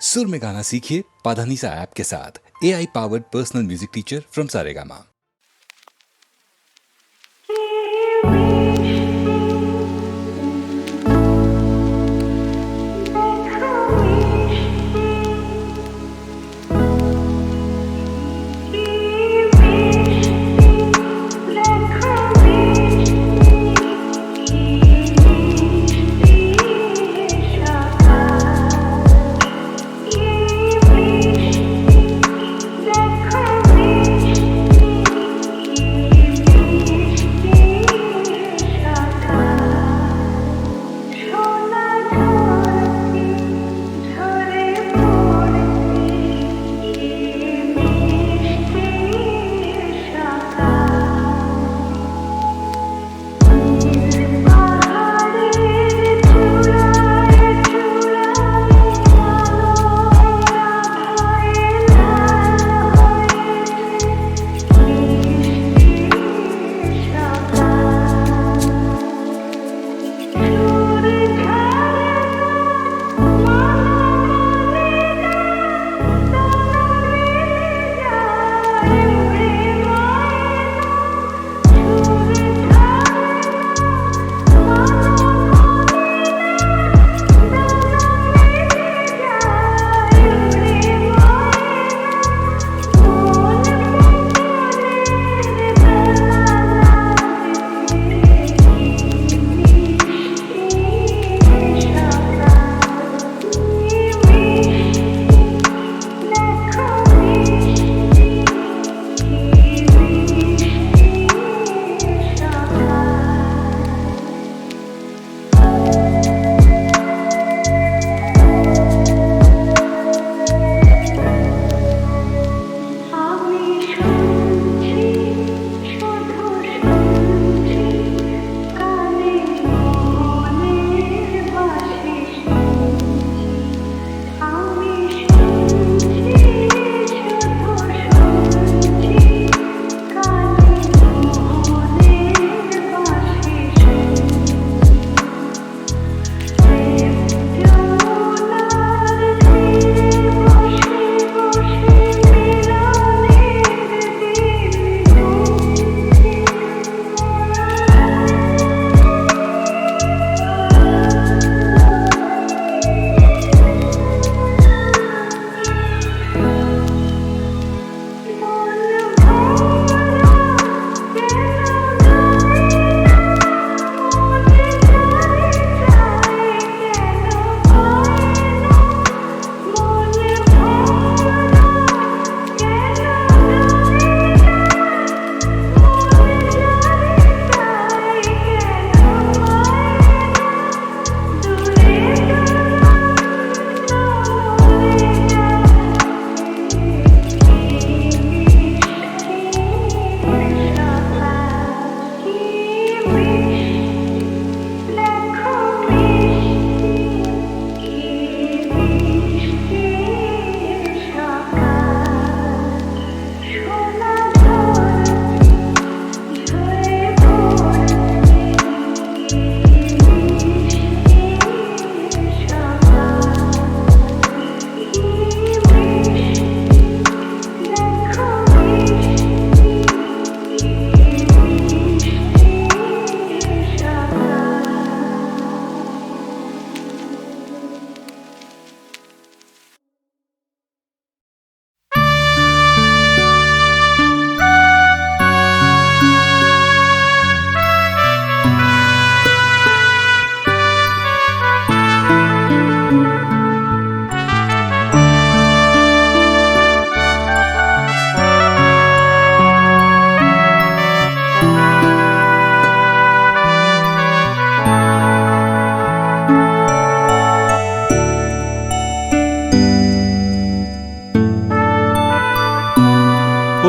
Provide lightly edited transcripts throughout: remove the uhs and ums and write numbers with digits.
सुर में गाना सीखिए पाधानीसा ऐप के साथ। AI powered personal music teacher from Saregama.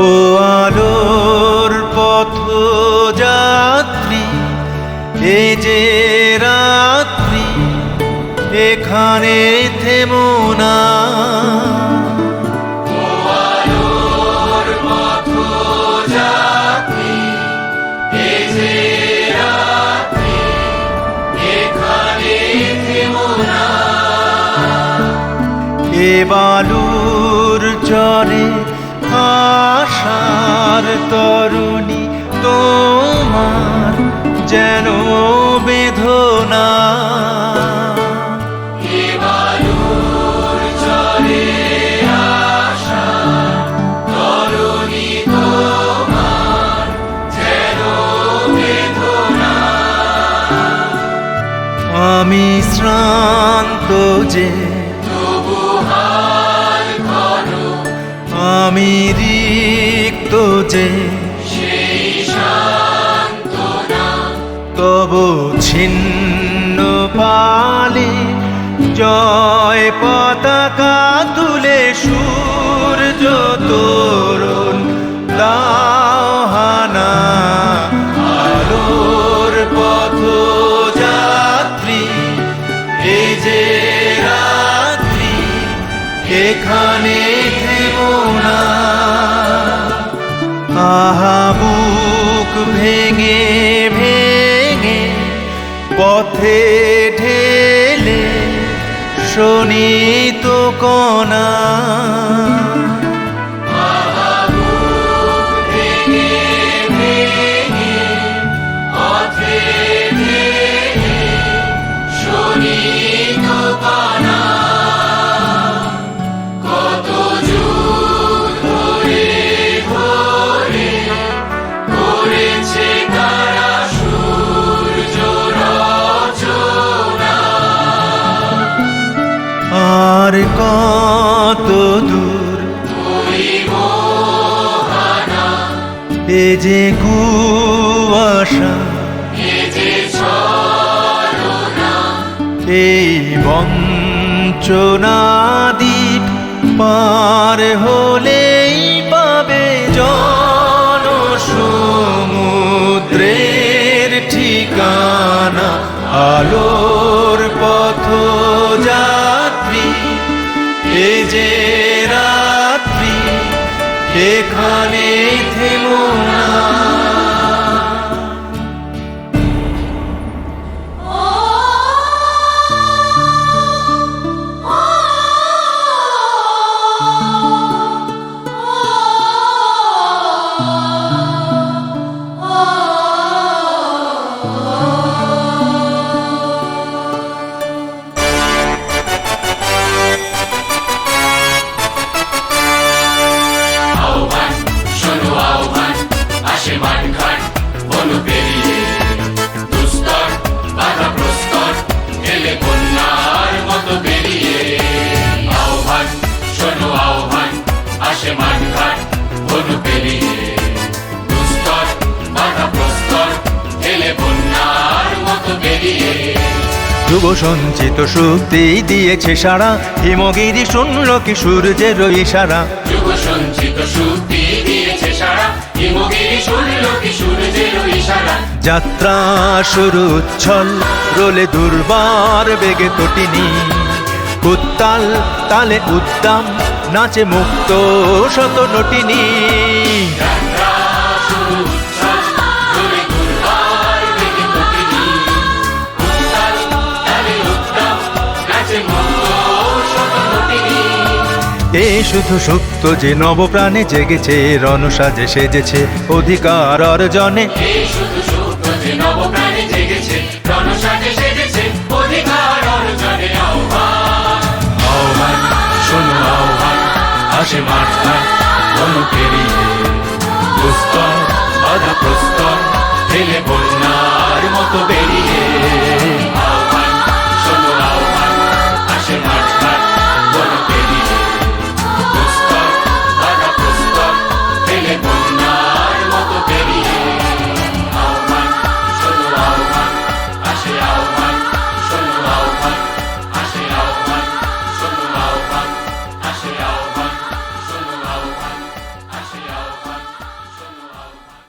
ও আলোর পথযাত্রী, এ যে রাত্রি, এখানে থেমো না। এ বালুর চরে আশার তরুণী তোমার যেন বেদনা। এ বালুর চরে আশার তরুণী তোমার যেন বেদনা। আমি শ্রান্ত যে আমি রিক্ত যে তব ছিন্ন পালে জয় পতাকা তুলে সূর্য তরুণ দাহানা। আলোর পথযাত্রী এই যে রাত্রি এখানে থেমো না। আহা বুক ভেঙে ভেঙে পথে ঢেলে শোনিত কণা। আর কত দূর এ যে কুয়াশা এই বঞ্চনা দ্বীপ পার হলেই পাবে জন সমুদ্রের ঠিকানা। আলোর পথযাত্রী এ যে রাত্রি এখানে থেমো না। যুব সঞ্চিত শক্তি দিয়েছে সারা হিমগিরি শুনল কি সূর্যের ইশারা। যুব সঞ্চিত শক্তি দিয়েছে সারা হিমগিরি শুনল কি সূর্যের ইশারা। যাত্রা শুরু উচ্ছল রোলে দুর্বার বেগে তটিনী উত্তাল তালে উদ্দাম নাচে মুক্ত শত নটিনী। এ শুধু সত্য যে নবপ্রাণে জেগেছে রণসাজে সেজেছে অধিকার অর্জনে। আহ্বান শোনো আহ্বান আসে মাঠ ঘাট বন পেরিয়ে দুস্তর বাধা প্রস্তর ফেলে বন্যার মতো বেরিয়ে। আহ্বান শোনো আহ্বান আসে মাঠ ঘাট বন পেরিয়ে দুস্তর বাধা প্রস্তর ফেলে বন্যার মতো বেরিয়ে। আহ্বান শোনো আহ্বান আসে আহ্বান শোনো আহ্বান আসে আহ্বান শোনো আহ্বান আসে আহ্বান শোনো আহ্বান আসে আহ্বান শোনো আহ্বান।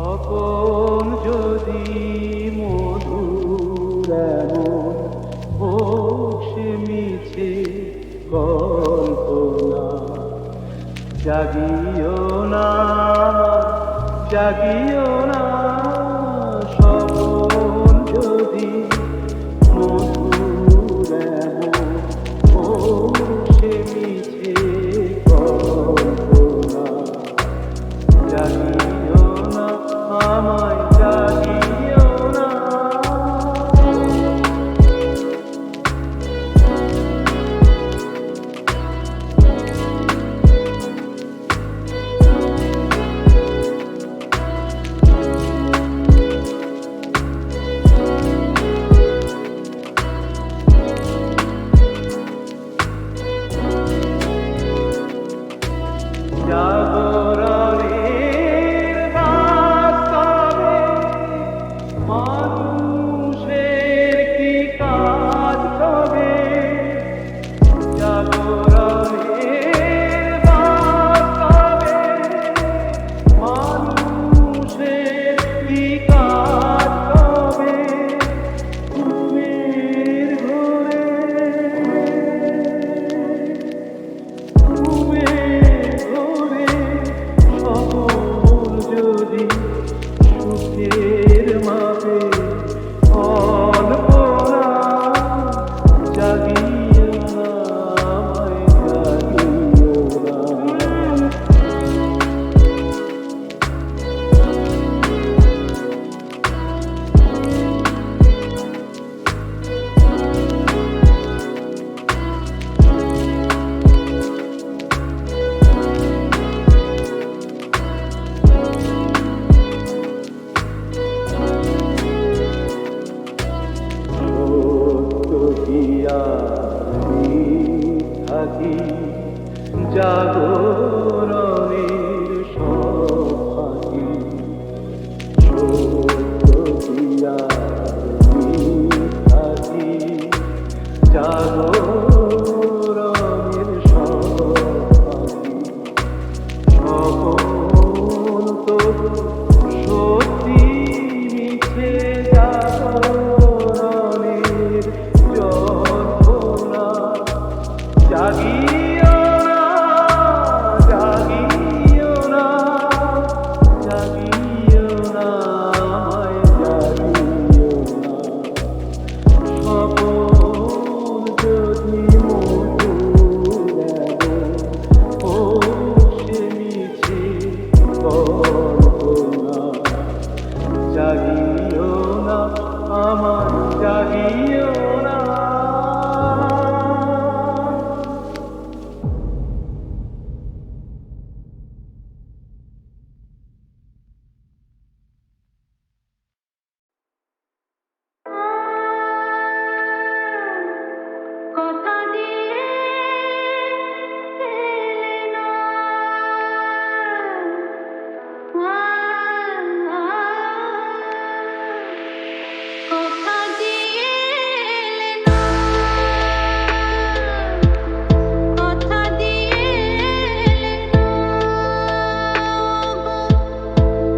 আপন যদি মধুর এমন বসে মিছে কল্পনা জাগিও না জাগিও না স্বপন যদি জাগরণের সভাগী সত্য মিথাকি জাগরণের সভাগী স্বপন তো সত্যি মিছে জাগরণের জল্পনা জাগিও না জাগিও না জাগিও না আমায় জাগিও না স্বপন যদি মধুর ও সে মিছে কল্পনা জাগিও না আমায় জাগিও না কথা দিয়ে এলে না কথা দিয়ে এলে না কথা দিয়ে এলে না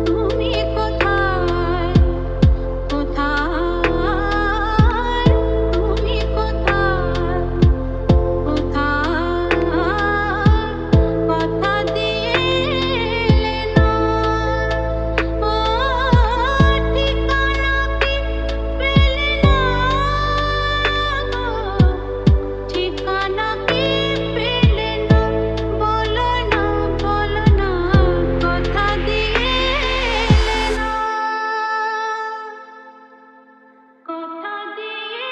তুমি কোথায় কোথায় তুমি কোথায় কোথায় কথা দিয়ে এলে না ঠিকানা কি পেলে না ঠিকানা কি পেলে না বলো না বলো না কথা দিয়ে এলে না কথা দিয়ে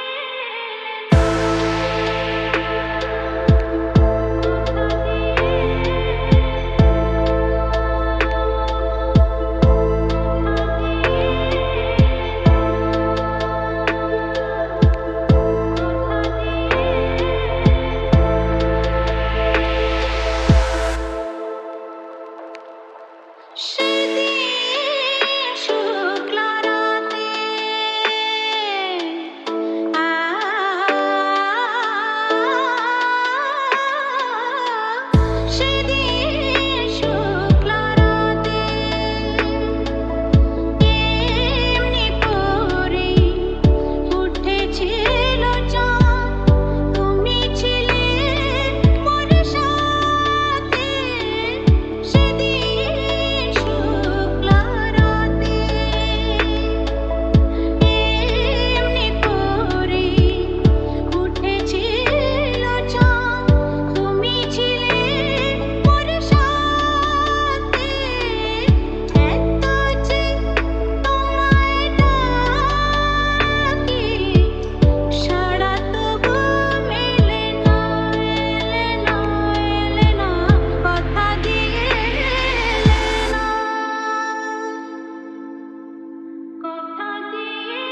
সেদিন শুক্লা রাতে সেদিন শুক্লা রাতে এমনি করে উঠেছিল চাঁদ তুমি ছিলে মোর সাথে সেদিন শুক্লা রাতে এমনি করে উঠেছিল চাঁদ তুমি ছিলে মোর সাথে এত যে তোমায় ডাকি সাড়া তবু মেলে না এলে না এলে না কথা দিয়ে এলে না কথা দিয়ে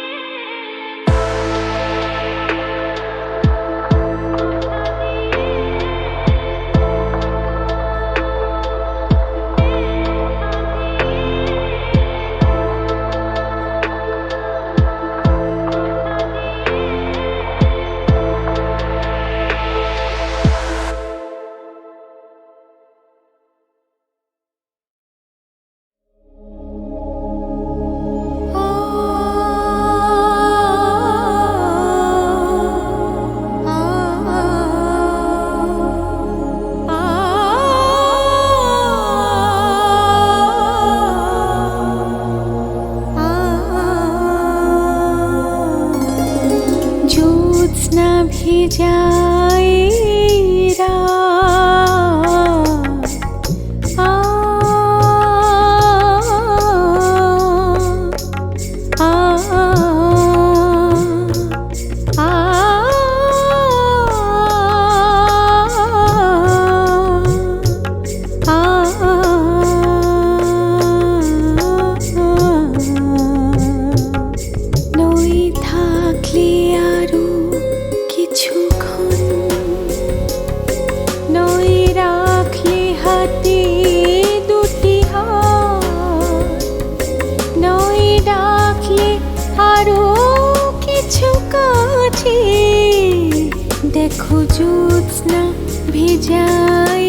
জ্যোৎস্না ভিজায় রাত নই থাকলে আরো কিছুক্ষণ নই দেখো জ্যোৎস্না ভেজাই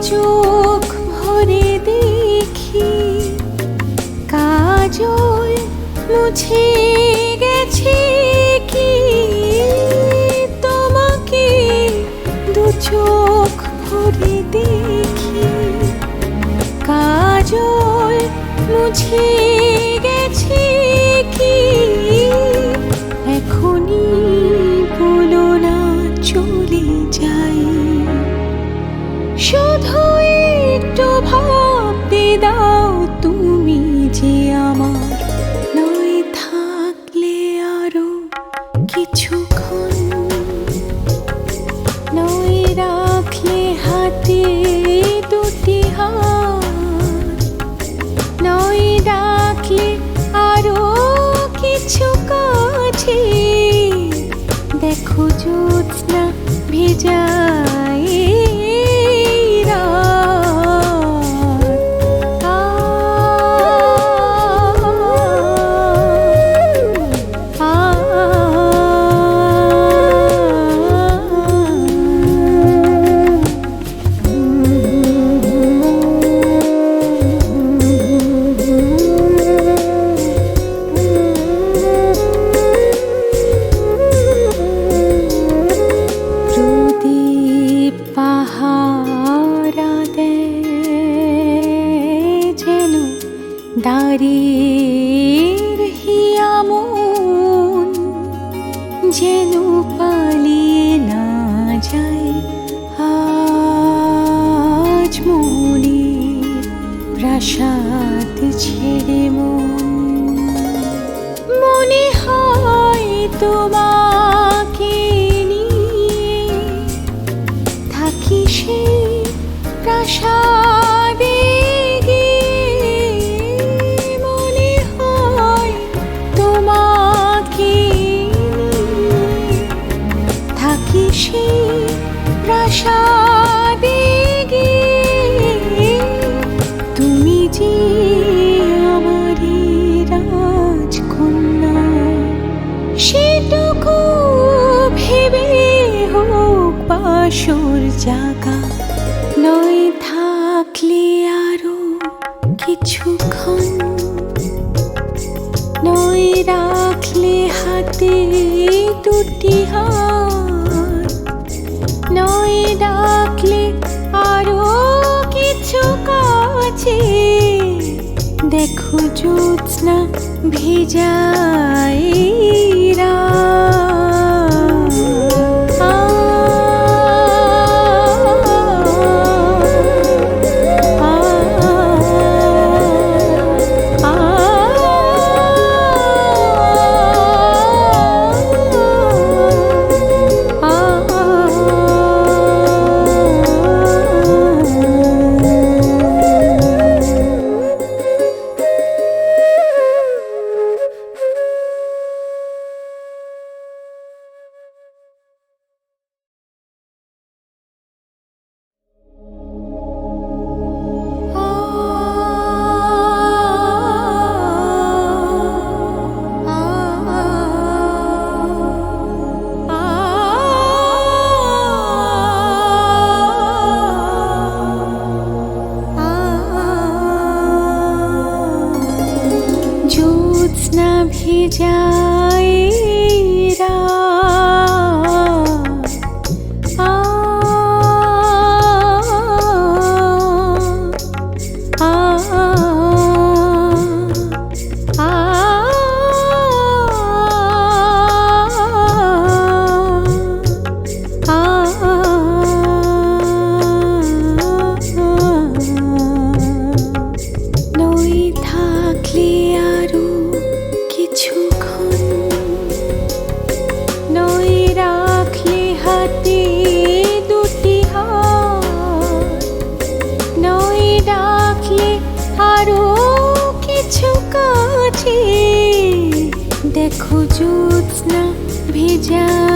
চোখ ভরে দেখি কাজল মুছে গেছে কি তোমাকে দু চোখ ভরে দেখি কাজল মুছে গেছে কি এখনই বলো না চলে যাই শুধু একটু ভাবতে দাও তুমি যে আমার নয় থাকলে আরো কিছুক্ষণ নয় রাখলে হাতে দুটি হাত নয় রাখলে আরো কিছু কাছে দেখো জ্যোৎস্না ভেজাই দাঁড়ির হিয়ামন যেন পালিয়ে না যায় আজ মনের প্রাসাদ ছেড়ে মনে হয় তোমাকে নিয়ে থাকি সেই প্রাসাদে প্রাসাদে তুমি যে আমারই রাজকন্যা সেটুকু ভেবে হোক বাসর জাগা নয় থাকলে আরো কিছুক্ষণ নয় রাখলে হাতে দুটি হাত নয় ডাকলে আরো কিছু কাছে দেখো জ্যোৎস্না ভেজাই জ্যোৎস্না ভেজাই দেখো জ্যোৎস্না ভেজাই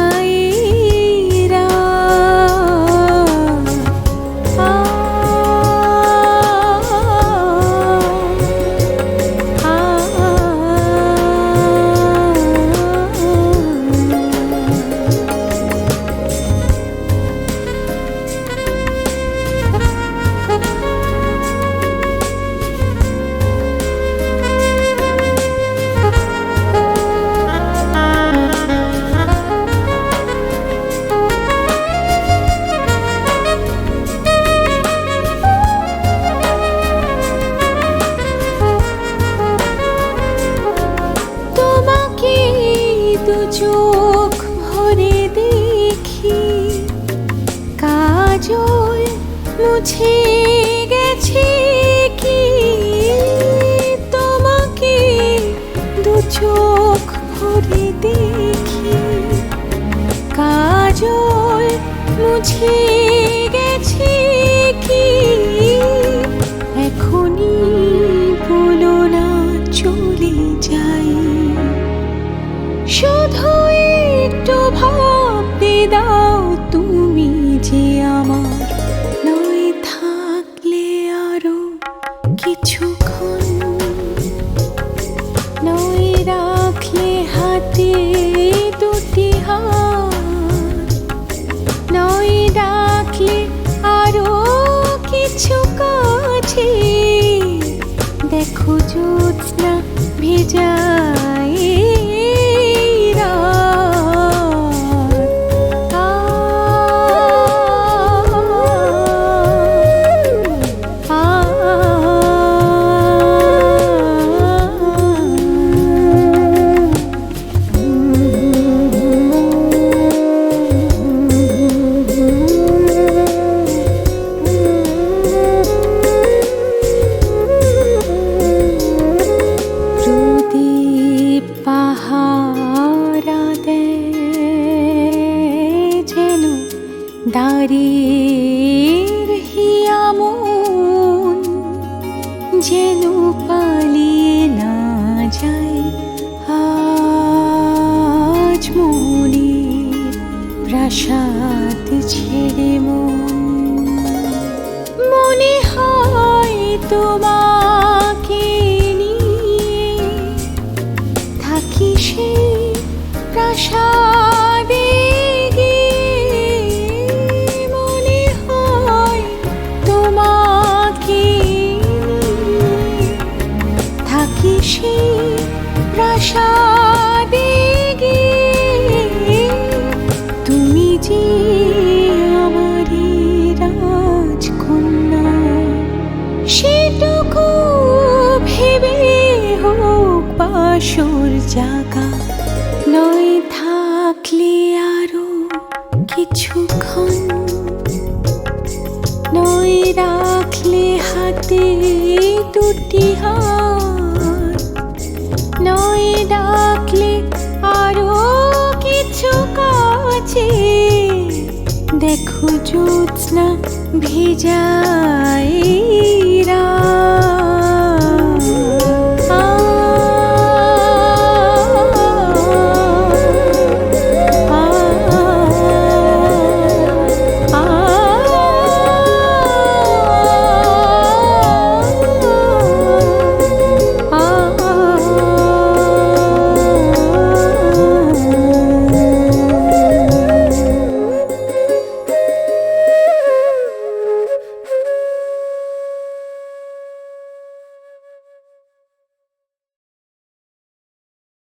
চোখ ভরে দেখি কাজল মুছে গেছে কি তোমাকে দু চোখ ভরে দেখি কাজল মুছে গেছে কি এখনই বলো না চলে যাই শুধু একটু ভাবতে দাও তুমি যে আমার নয় থাকলে আরো কিছুক্ষণ নয় রাখলে হাতে দুটি হাত নয় ডাকলে আরো কিছু কাছে দেখো জ্যোৎস্না ভেজাই দাঁড়ির হিয়ামন যেন পালিয়ে না যায় আজ মনের প্রাসাদ ছেড়ে মনে হয় তোমাকে নিয়ে থাকি সেই প্রাসাদে প্রাসাদে গিয়ে তুমি যে আমারই রাজকন্যা সেটুকু ভেবে হোক বাসর জাগা নয় থাকলে আরো কিছুক্ষণ নয় রাখলে হাতে দুটি হাত নয় ডাকলে আরো কিছু কাছে দেখো জ্যোৎস্না ভেজাই রাত